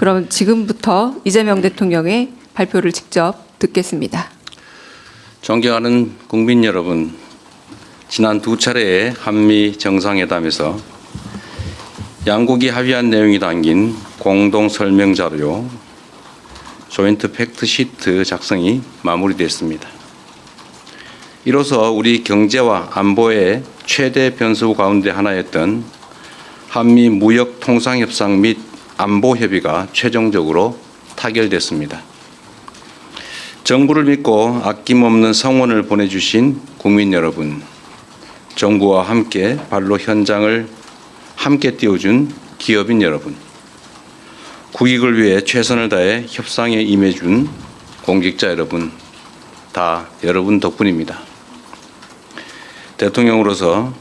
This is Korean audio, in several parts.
그럼 지금부터 이재명 대통령의 발표를 직접 듣겠습니다. 존경하는 국민 여러분, 지난 두 차례의 한미 정상회담에서 양국이 합의한 내용이 담긴 공동 설명 자료 조인트 팩트 시트 작성이 마무리됐습니다. 이로써 우리 경제와 안보의 최대 변수 가운데 하나였던 한미 무역 통상 협상 및 안보 협의가 최종적으로 타결됐습니다. 정부를 믿고 아낌없는 성원을 보내주신 국민 여러분, 정부와 함께 발로 현장을 함께 띄워준 기업인 여러분, 국익을 위해 최선을 다해 협상에 임해준 공직자 여러분, 다 여러분 덕분입니다. 대통령으로서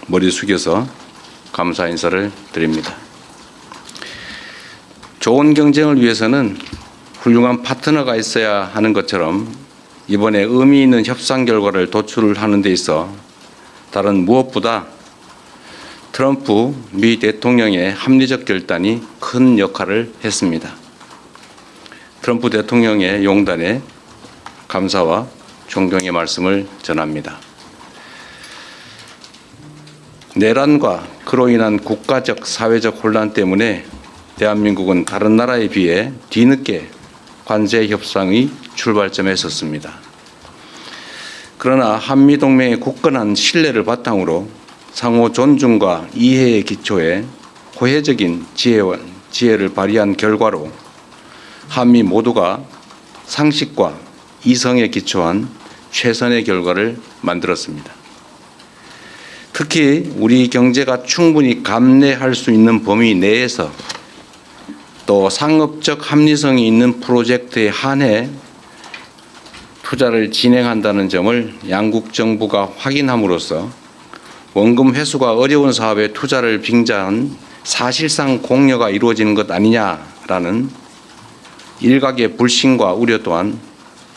머리 숙여서 감사 인사를 드립니다. 좋은 경쟁을 위해서는 훌륭한 파트너가 있어야 하는 것처럼 이번에 의미 있는 협상 결과를 도출하는 데 있어 다른 무엇보다 트럼프 미 대통령의 합리적 결단이 큰 역할을 했습니다. 트럼프 대통령의 용단에 감사와 존경의 말씀을 전합니다. 내란과 그로 인한 국가적 사회적 혼란 때문에 대한민국은 다른 나라에 비해 뒤늦게 관세 협상의 출발점에 섰습니다. 그러나 한미동맹의 굳건한 신뢰를 바탕으로 상호 존중과 이해의 기초에 호혜적인 지혜를 발휘한 결과로 한미 모두가 상식과 이성에 기초한 최선의 결과를 만들었습니다. 특히 우리 경제가 충분히 감내할 수 있는 범위 내에서 또 상업적 합리성이 있는 프로젝트에 한해 투자를 진행한다는 점을 양국 정부가 확인함으로써 원금 회수가 어려운 사업에 투자를 빙자한 사실상 공여가 이루어지는 것 아니냐라는 일각의 불신과 우려 또한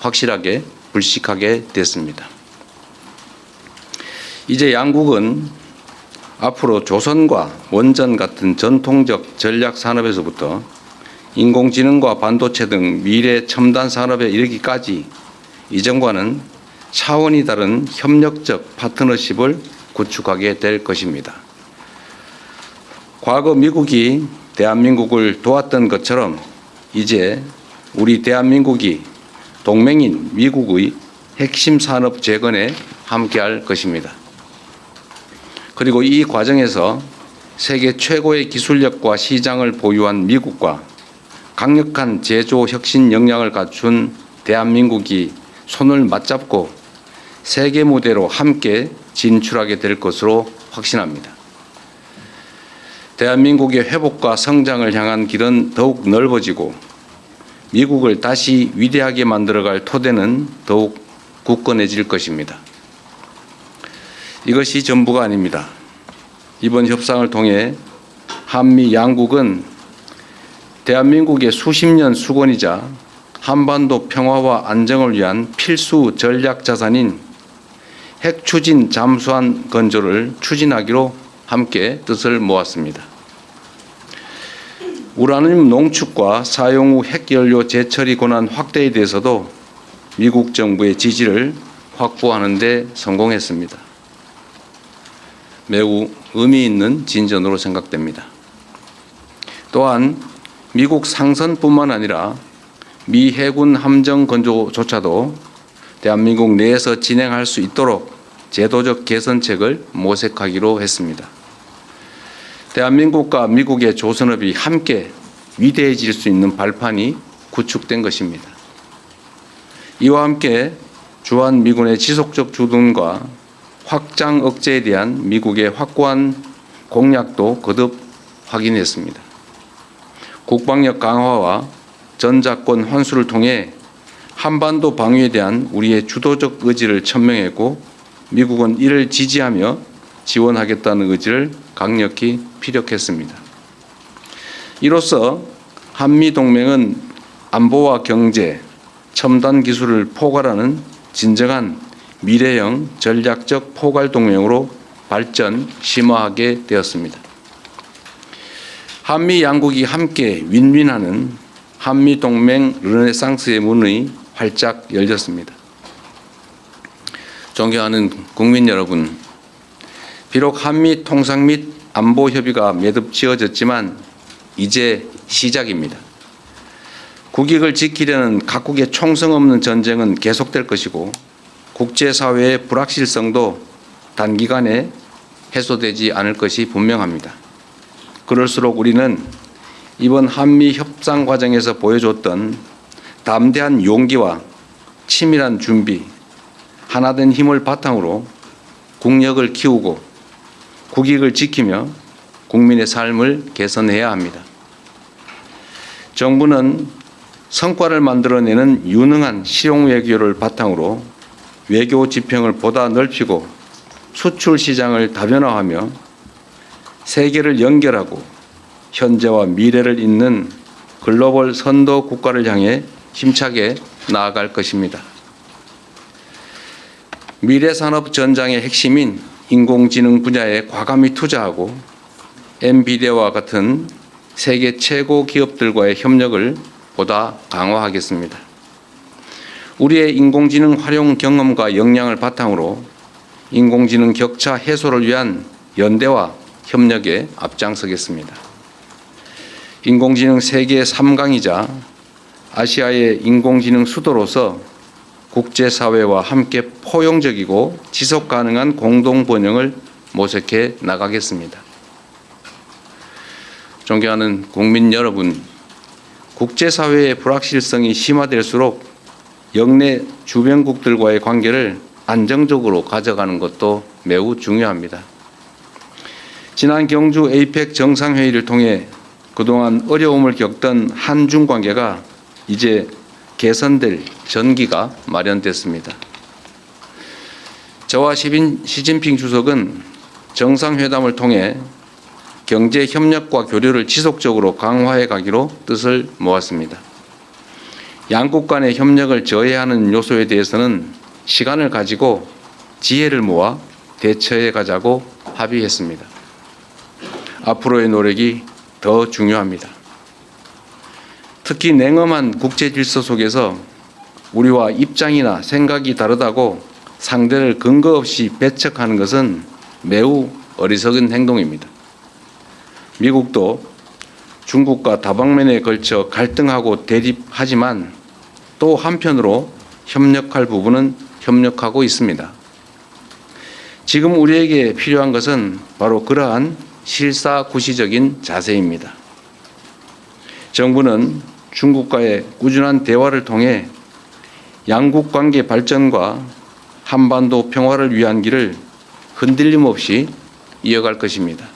확실하게 불식하게 됐습니다. 이제 양국은 앞으로 조선과 원전 같은 전통적 전략 산업에서부터 인공지능과 반도체 등 미래 첨단 산업에 이르기까지 이전과는 차원이 다른 협력적 파트너십을 구축하게 될 것입니다. 과거 미국이 대한민국을 도왔던 것처럼 이제 우리 대한민국이 동맹인 미국의 핵심 산업 재건에 함께할 것입니다. 그리고 이 과정에서 세계 최고의 기술력과 시장을 보유한 미국과 강력한 제조 혁신 역량을 갖춘 대한민국이 손을 맞잡고 세계 무대로 함께 진출하게 될 것으로 확신합니다. 대한민국의 회복과 성장을 향한 길은 더욱 넓어지고 미국을 다시 위대하게 만들어갈 토대는 더욱 굳건해질 것입니다. 이것이 전부가 아닙니다. 이번 협상을 통해 한미 양국은 대한민국의 수십 년 수건이자 한반도 평화와 안정을 위한 필수 전략 자산인 핵 추진 잠수함 건조를 추진하기로 함께 뜻을 모았습니다. 우라늄 농축과 사용 후 핵연료 재처리 권한 확대에 대해서도 미국 정부의 지지를 확보하는 데 성공했습니다. 매우 의미 있는 진전으로 생각됩니다. 또한 미국 상선뿐만 아니라 미 해군 함정 건조조차도 대한민국 내에서 진행할 수 있도록 제도적 개선책을 모색하기로 했습니다. 대한민국과 미국의 조선업이 함께 위대해질 수 있는 발판이 구축된 것입니다. 이와 함께 주한미군의 지속적 주둔과 확장 억제에 대한 미국의 확고한 공약도 거듭 확인했습니다. 국방력 강화와 전작권 환수를 통해 한반도 방위에 대한 우리의 주도적 의지를 천명했고 미국은 이를 지지하며 지원하겠다는 의지를 강력히 피력했습니다. 이로써 한미동맹은 안보와 경제, 첨단 기술을 포괄하는 진정한 미래형 전략적 포괄 동맹으로 발전 심화하게 되었습니다. 한미 양국이 함께 윈윈하는 한미동맹 르네상스의 문이 활짝 열렸습니다. 존경하는 국민 여러분, 비록 한미 통상 및 안보 협의가 매듭 지어졌지만 이제 시작입니다. 국익을 지키려는 각국의 총성 없는 전쟁은 계속될 것이고 국제사회의 불확실성도 단기간에 해소되지 않을 것이 분명합니다. 그럴수록 우리는 이번 한미 협상 과정에서 보여줬던 담대한 용기와 치밀한 준비, 하나된 힘을 바탕으로 국력을 키우고 국익을 지키며 국민의 삶을 개선해야 합니다. 정부는 성과를 만들어내는 유능한 실용 외교를 바탕으로 외교 지평을 보다 넓히고 수출 시장을 다변화하며 세계를 연결하고 현재와 미래를 잇는 글로벌 선도 국가를 향해 힘차게 나아갈 것입니다. 미래산업 전장의 핵심인 인공지능 분야에 과감히 투자하고 엔비디아와 같은 세계 최고 기업들과의 협력을 보다 강화하겠습니다. 우리의 인공지능 활용 경험과 역량을 바탕으로 인공지능 격차 해소를 위한 연대와 협력에 앞장서겠습니다. 인공지능 세계 3강이자 아시아의 인공지능 수도로서 국제사회와 함께 포용적이고 지속 가능한 공동 번영을 모색해 나가겠습니다. 존경하는 국민 여러분, 국제사회의 불확실성이 심화될수록 역내 주변국들과의 관계를 안정적으로 가져가는 것도 매우 중요합니다. 지난 경주 에이펙 정상회의를 통해 그동안 어려움을 겪던 한중 관계가 이제 개선될 전기가 마련됐습니다. 저와 시진핑 주석은 정상회담을 통해 경제 협력과 교류를 지속적으로 강화해 가기로 뜻을 모았습니다. 양국 간의 협력을 저해하는 요소에 대해서는 시간을 가지고 지혜를 모아 대처해 가자고 합의했습니다. 앞으로의 노력이 더 중요합니다. 특히 냉엄한 국제 질서 속에서 우리와 입장이나 생각이 다르다고 상대를 근거 없이 배척하는 것은 매우 어리석은 행동입니다. 미국도 중국과 다방면에 걸쳐 갈등하고 대립하지만 또 한편으로 협력할 부분은 협력하고 있습니다. 지금 우리에게 필요한 것은 바로 그러한 실사구시적인 자세입니다. 정부는 중국과의 꾸준한 대화를 통해 양국 관계 발전과 한반도 평화를 위한 길을 흔들림 없이 이어갈 것입니다.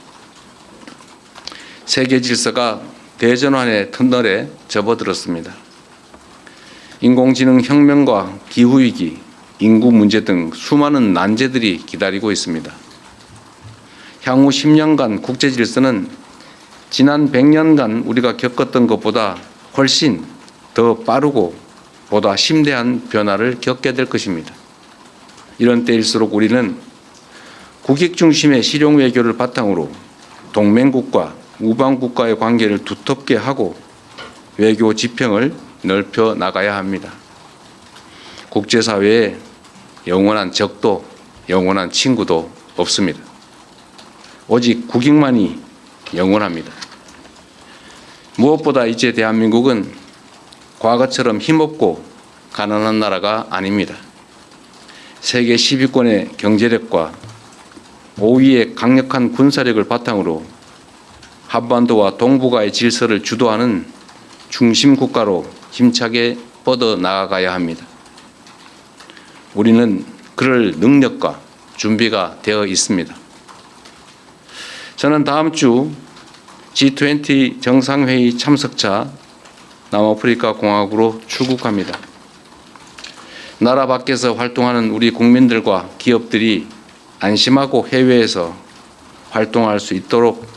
세계 질서가 대전환의 터널에 접어들었습니다. 인공지능 혁명과 기후위기, 인구 문제 등 수많은 난제들이 기다리고 있습니다. 향후 10년간 국제 질서는 지난 100년간 우리가 겪었던 것보다 훨씬 더 빠르고 보다 심대한 변화를 겪게 될 것입니다. 이런 때일수록 우리는 국익 중심의 실용 외교를 바탕으로 동맹국과 우방국과의 관계를 두텁게 하고 외교 지평을 넓혀 나가야 합니다. 국제사회에 영원한 적도 영원한 친구도 없습니다. 오직 국익만이 영원합니다. 무엇보다 이제 대한민국은 과거처럼 힘없고 가난한 나라가 아닙니다. 세계 10위권의 경제력과 5위의 강력한 군사력을 바탕으로 한반도와 동북아의 질서를 주도하는 중심 국가로 힘차게 뻗어 나아가야 합니다. 우리는 그럴 능력과 준비가 되어 있습니다. 저는 다음 주 G20 정상회의 참석차 남아프리카 공화국으로 출국합니다. 나라 밖에서 활동하는 우리 국민들과 기업들이 안심하고 해외에서 활동할 수 있도록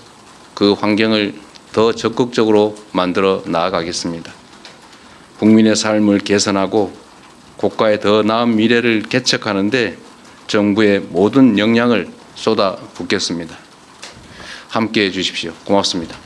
그 환경을 더 적극적으로 만들어 나아가겠습니다. 국민의 삶을 개선하고 국가의 더 나은 미래를 개척하는 데 정부의 모든 역량을 쏟아붓겠습니다. 함께해 주십시오. 고맙습니다.